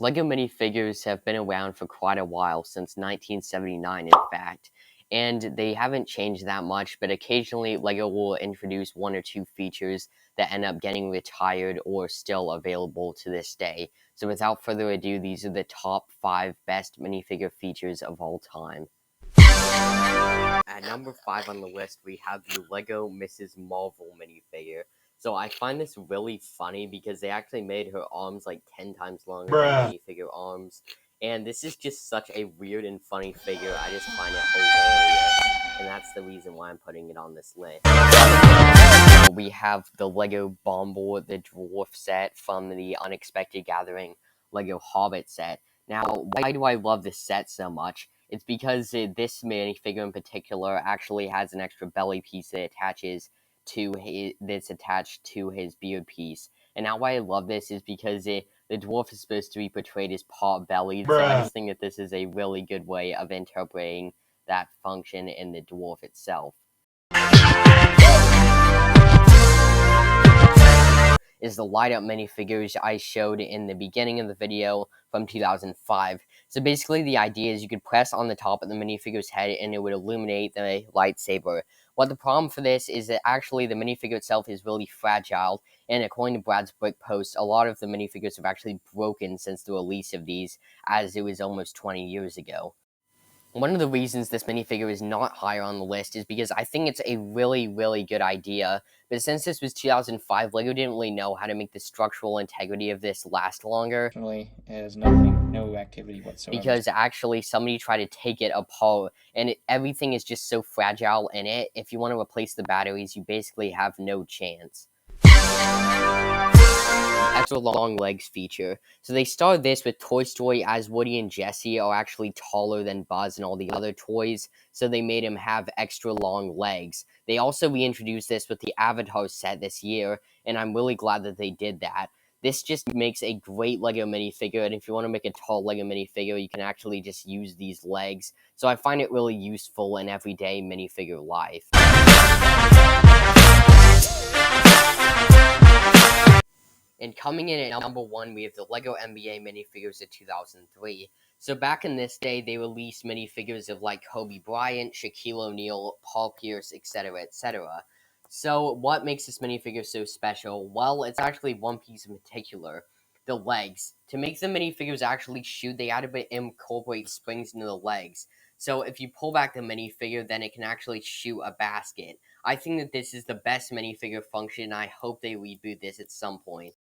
LEGO minifigures have been around for quite a while, since 1979 in fact, and they haven't changed that much, but occasionally LEGO will introduce one or two features that end up getting retired or still available to this day. So without further ado, these are the top 5 best minifigure features of all time. At number 5 on the list, we have the LEGO Mrs. Marvel minifigure. So I find this really funny because they actually made her arms like 10 times longer than minifigure arms. And this is just such a weird and funny figure. I just find it hilarious. And that's the reason why I'm putting it on this list. We have the LEGO Bomber, the Dwarf set from the Unexpected Gathering LEGO Hobbit set. Now, why do I love this set so much? It's because this minifigure in particular actually has an extra belly piece that attaches to that's attached to his beard piece. And now why I love this is because the dwarf is supposed to be portrayed as pot bellied, so I just think that this is a really good way of interpreting that function in the dwarf itself. Is the light up minifigures I showed in the beginning of the video from 2005. So basically the idea is you could press on the top of the minifigure's head and it would illuminate the lightsaber. Well, the problem for this is that actually the minifigure itself is really fragile, and according to Brad's Brick post, a lot of the minifigures have actually broken since the release of these, as it was almost 20 years ago. One of the reasons this minifigure is not higher on the list is because I think it's a really, really good idea, but since this was 2005, LEGO didn't really know how to make the structural integrity of this last longer. It has no activity whatsoever. Because actually somebody tried to take it apart, and everything is just so fragile in it, if you want to replace the batteries, you basically have no chance. Extra long legs feature. So they started this with Toy Story, as Woody and Jessie are actually taller than Buzz and all the other toys, so they made him have extra long legs. They also reintroduced this with the Avatar set this year, and I'm really glad that they did that. This just makes a great LEGO minifigure, and if you want to make a tall LEGO minifigure, you can actually just use these legs. So I find it really useful in everyday minifigure life. And coming in at number 1, we have the LEGO NBA minifigures of 2003. So back in this day, they released minifigures of like Kobe Bryant, Shaquille O'Neal, Paul Pierce, etc., etc. So what makes this minifigure so special? Well, it's actually one piece in particular, the legs. To make the minifigures actually shoot, they had to incorporate springs into the legs. So if you pull back the minifigure, then it can actually shoot a basket. I think that this is the best minifigure function, and I hope they reboot this at some point.